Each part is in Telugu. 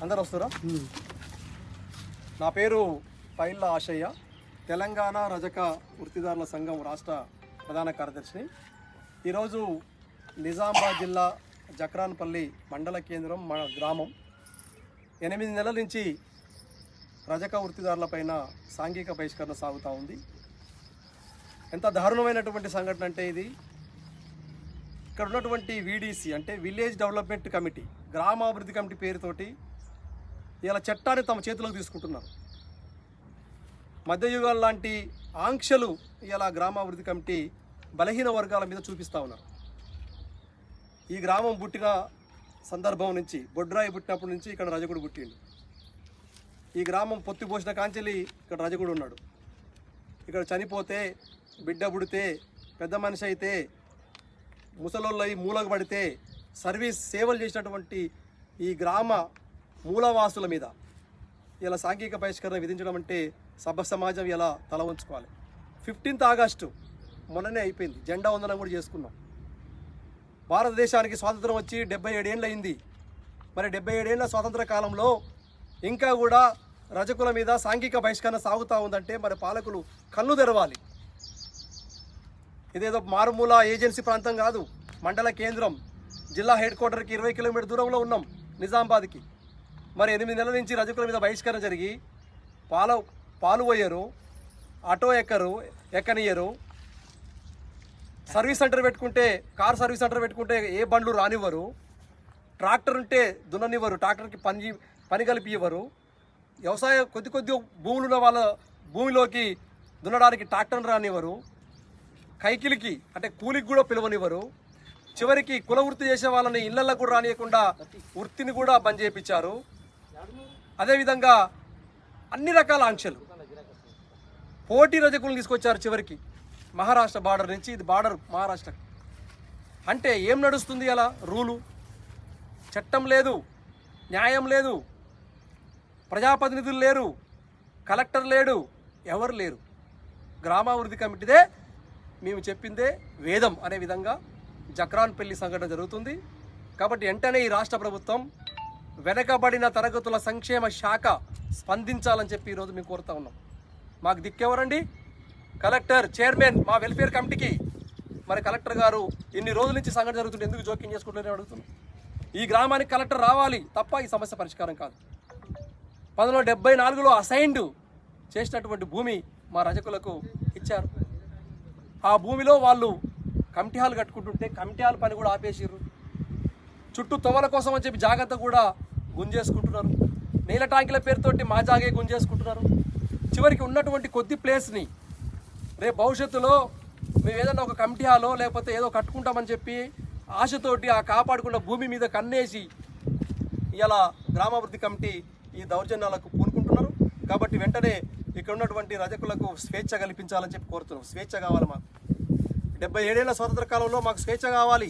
అందరు వస్తారా? నా పేరు పైళ్ళ ఆశయ్య, తెలంగాణ రజక వృత్తిదారుల సంఘం రాష్ట్ర ప్రధాన కార్యదర్శిని. ఈరోజు నిజామాబాద్ జిల్లా జక్రాన్పల్లి మండల కేంద్రం మన గ్రామం 8 నెలల నుంచి రజక వృత్తిదారులపైన సాంఘిక బహిష్కరణ సాగుతూ ఉంది. ఎంత దారుణమైనటువంటి సంఘటన అంటే ఇది, ఇక్కడ ఉన్నటువంటి వీడీసీ అంటే విలేజ్ డెవలప్మెంట్ కమిటీ, గ్రామాభివృద్ధి కమిటీ పేరుతోటి ఇలా చట్టాన్ని తమ చేతిలోకి తీసుకుంటున్నారు. మధ్యయుగాల లాంటి ఆంక్షలు ఇలా గ్రామాభివృద్ధి కమిటీ బలహీన వర్గాల మీద చూపిస్తూ ఉన్నారు. ఈ గ్రామం పుట్టిన సందర్భం నుంచి, బొడ్రాయి పుట్టినప్పటి నుంచి ఇక్కడ రజకుడు పుట్టిండు. ఈ గ్రామం పొత్తి పోసిన కాంచెలి ఇక్కడ రజకుడు ఉన్నాడు. ఇక్కడ చనిపోతే, బిడ్డ పుడితే, పెద్ద మనిషి అయితే, ముసలోళ్ళు అయి మూలకు పడితే సర్వీస్ సేవలు చేసినటువంటి ఈ గ్రామ మూలవాసుల మీద ఇలా సాంఘిక బహిష్కరణ విధించడం అంటే సభ్య సమాజం ఇలా తల వంచుకోవాలి. 15th ఆగస్టు మొన్ననే అయిపోయింది, జెండా వందనం కూడా చేసుకున్నాం. భారతదేశానికి స్వాతంత్రం వచ్చి 77 ఏళ్ళు అయింది. మరి 77 ఏళ్ల స్వాతంత్ర కాలంలో ఇంకా కూడా రజకుల మీద సాంఘిక బహిష్కరణ సాగుతూ ఉందంటే మరి పాలకులు కళ్ళు తెరవాలి. ఇదేదో మారుమూల ఏజెన్సీ ప్రాంతం కాదు, మండల కేంద్రం, జిల్లా హెడ్ క్వార్టర్కి 20 కిలోమీటర్ దూరంలో ఉన్నాం నిజామాబాద్కి. మరి 8 నెలల నుంచి రజకుల మీద బహిష్కరణ జరిగి పాలు పోయరు, ఆటో ఎక్కనియరు, సర్వీస్ సెంటర్ పెట్టుకుంటే, కార్ సర్వీస్ సెంటర్ పెట్టుకుంటే ఏ బండ్లు రానివ్వరు, ట్రాక్టర్ ఉంటే దున్ననివ్వరు, ట్రాక్టర్కి పని కలిపి ఇవ్వరు, వ్యవసాయం కొద్ది భూములు ఉన్న వాళ్ళ భూమిలోకి దున్నడానికి ట్రాక్టర్ని రానివ్వరు, కైకిలికి అంటే కూలికి కూడా పిలవనివ్వరు, చివరికి కుల వృత్తి చేసే వాళ్ళని ఇళ్లలో కూడా రానియకుండా వృత్తిని కూడా బంద్ చేయించారు. అదేవిధంగా అన్ని రకాల ఆంక్షలు, పోటీ రజకులను తీసుకొచ్చారు. చివరికి మహారాష్ట్ర బార్డర్ నుంచి, ఇది బార్డర్ మహారాష్ట్ర. అంటే ఏం నడుస్తుంది అలా? రూలు, చట్టం లేదు, న్యాయం లేదు, ప్రజాప్రతినిధులు లేరు, కలెక్టర్ లేడు, ఎవరు లేరు. గ్రామాభివృద్ధి కమిటీదే మేము చెప్పిందే వేదం అనే విధంగా జక్రాన్పల్లి సంఘటన జరుగుతుంది. కాబట్టి వెంటనే ఈ రాష్ట్ర ప్రభుత్వం వెనకబడిన తరగతుల సంక్షేమ శాఖ స్పందించాలని చెప్పి ఈరోజు మేము కోరుతా ఉన్నాం. మాకు దిక్కెవరండి? కలెక్టర్, చైర్మన్, మా వెల్ఫేర్ కమిటీకి. మరి కలెక్టర్ గారు ఇన్ని రోజుల నుంచి సంఘటన జరుగుతుంటే ఎందుకు జోక్యం చేసుకుంటారని అడుగుతున్నాం. ఈ గ్రామానికి కలెక్టర్ రావాలి తప్ప ఈ సమస్య పరిష్కారం కాదు. 1974లో అసైన్డ్ చేసినటువంటి భూమి మా రజకులకు ఇచ్చారు. ఆ భూమిలో వాళ్ళు కమిటీ హాల్ కట్టుకుంటుంటే కమిటీ హాల్ పని కూడా ఆపేసిర్రు. చుట్టూ తొవల కోసం అని చెప్పి జాగ్రత్త కూడా గుంజేసుకుంటున్నారు. నీళ్ళ ట్యాంకుల పేరుతోటి మా జాగే గుంజేసుకుంటున్నారు. చివరికి ఉన్నటువంటి కొద్ది ప్లేస్ని రేపు భవిష్యత్తులో మేము ఏదన్నా ఒక కమిటీ హాలో లేకపోతే ఏదో కట్టుకుంటామని చెప్పి ఆశతోటి ఆ కాపాడుకున్న భూమి మీద కన్నేసి ఇలా గ్రామాభివృద్ధి కమిటీ ఈ దౌర్జన్యాలకు పూనుకుంటున్నారు. కాబట్టి వెంటనే ఇక్కడ ఉన్నటువంటి రజకులకు స్వేచ్ఛ కల్పించాలని చెప్పి కోరుతున్నాం. స్వేచ్ఛ కావాలి మాకు. 77 ఏళ్ల స్వాతంత్ర కాలంలో మాకు స్వేచ్ఛ కావాలి.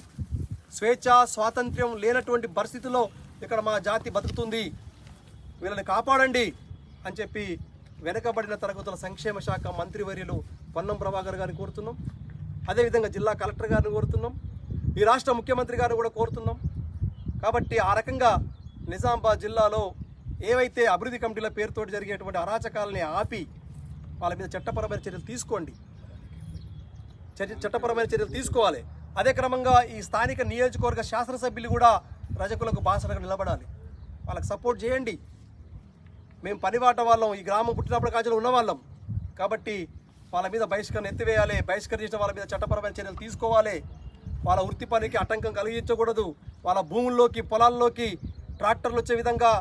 స్వేచ్ఛ, స్వాతంత్ర్యం లేనటువంటి పరిస్థితుల్లో ఇక్కడ మా జాతి బతుకుతుంది. వీళ్ళని కాపాడండి అని చెప్పి వెనుకబడిన తరగతుల సంక్షేమ శాఖ మంత్రివర్యులు పొన్నం ప్రభాకర్ గారిని కోరుతున్నాం. అదేవిధంగా జిల్లా కలెక్టర్ గారిని కోరుతున్నాం. ఈ రాష్ట్ర ముఖ్యమంత్రి గారిని కూడా కోరుతున్నాం. కాబట్టి ఆ రకంగా నిజామాబాద్ జిల్లాలో ఏవైతే అభివృద్ధి కమిటీల పేరుతోటి జరిగేటువంటి అరాచకాలని ఆపి వాళ్ళ మీద చట్టపరమైన చర్యలు తీసుకోండి. చట్టపరమైన చర్యలు తీసుకోవాలి. అదే క్రమంగా ఈ స్థానిక నియోజకవర్గ శాసనసభ్యులు కూడా రజకులకు బాసటగా నిలబడాలి. వాళ్ళకి సపోర్ట్ చేయండి. మేము పనివాట వాళ్ళం, ఈ గ్రామం పుట్టినప్పుడు కాజలు ఉన్నవాళ్ళం. కాబట్టి వాళ్ళ మీద బహిష్కరణ ఎత్తివేయాలి. బహిష్కరించిన వాళ్ళ మీద చట్టపరమైన చర్యలు తీసుకోవాలి. వాళ్ళ వృత్తి పనికి ఆటంకం కలిగించకూడదు. వాళ్ళ భూముల్లోకి, పొలాల్లోకి ట్రాక్టర్లు వచ్చే విధంగా,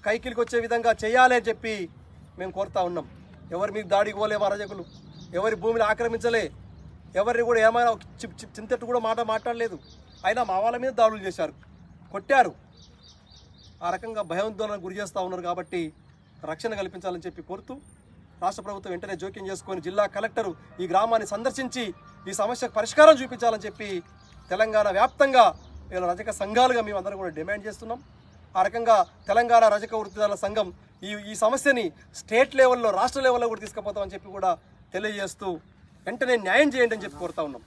కైకిలికి వచ్చే విధంగా చేయాలి అని చెప్పి మేము కోరుతా ఉన్నాం. ఎవరి మీద దాడికి పోలే మా రజకులు, ఎవరి భూమిని ఆక్రమించలే, ఎవరిని కూడా ఏమైనా చింతట్టు కూడా మాట్లాడలేదు. అయినా మా వాళ్ళ మీద దాడులు చేశారు, కొట్టారు. ఆ రకంగా భయాందోళనకు గురి చేస్తూ ఉన్నారు. కాబట్టి రక్షణ కల్పించాలని చెప్పి కోరుతూ రాష్ట్ర ప్రభుత్వం వెంటనే జోక్యం చేసుకొని జిల్లా కలెక్టరు ఈ గ్రామాన్ని సందర్శించి ఈ సమస్యకు పరిష్కారం చూపించాలని చెప్పి తెలంగాణ వ్యాప్తంగా వీళ్ళ రజక సంఘాలుగా మేము అందరం కూడా డిమాండ్ చేస్తున్నాం. ఆ రకంగా తెలంగాణ రజక వృత్తిదారుల సంఘం ఈ సమస్యని స్టేట్ లెవెల్లో, రాష్ట్ర లెవెల్లో కూడా తీసుకుపోతామని చెప్పి కూడా తెలియజేస్తూ వెంటనే న్యాయం చేయండి అని చెప్పి కోరుతా ఉన్నాం.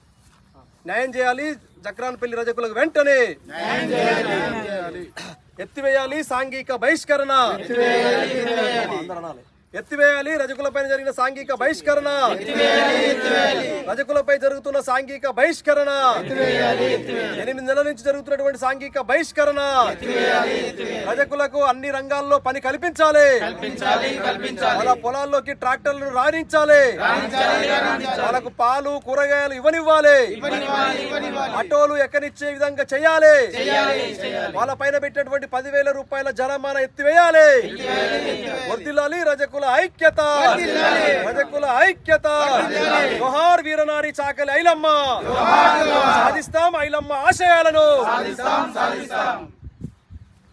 న్యాయం చేయాలి జక్రాన్పల్లి రజకులకు వెంటనే ఎత్తివేయాలి సాంఘిక బహిష్కరణ, ఎత్తివేయాలి రజకులపై జరిగిన సాంఘిక బహిష్కరణ, రజకులపై జరుగుతున్న సాంఘిక బహిష్కరణ, 8 నెలల నుంచి జరుగుతున్నటువంటి సాంఘిక బహిష్కరణ, రజకులకు అన్ని రంగాల్లో పని కల్పించాలి, వాళ్ళ పొలాల్లోకి ట్రాక్టర్లను రాణించాలి, వాళ్ళకు పాలు కూరగాయలు ఇవ్వనివ్వాలి, ఆటోలు ఎక్కనిచ్చే విధంగా చేయాలి, వాళ్ళ పైన పెట్టినటువంటి 10,000 రూపాయల జరిమానా ఎత్తివేయాలి. వర్ధిల్లాలి రజకుల ఐక్యత, రజకుల ఐక్యత. జోహార్ వీరనారి చాకలి ఐలమ్మ, సాధిస్తాం ఐలమ్మ ఆశయాలను.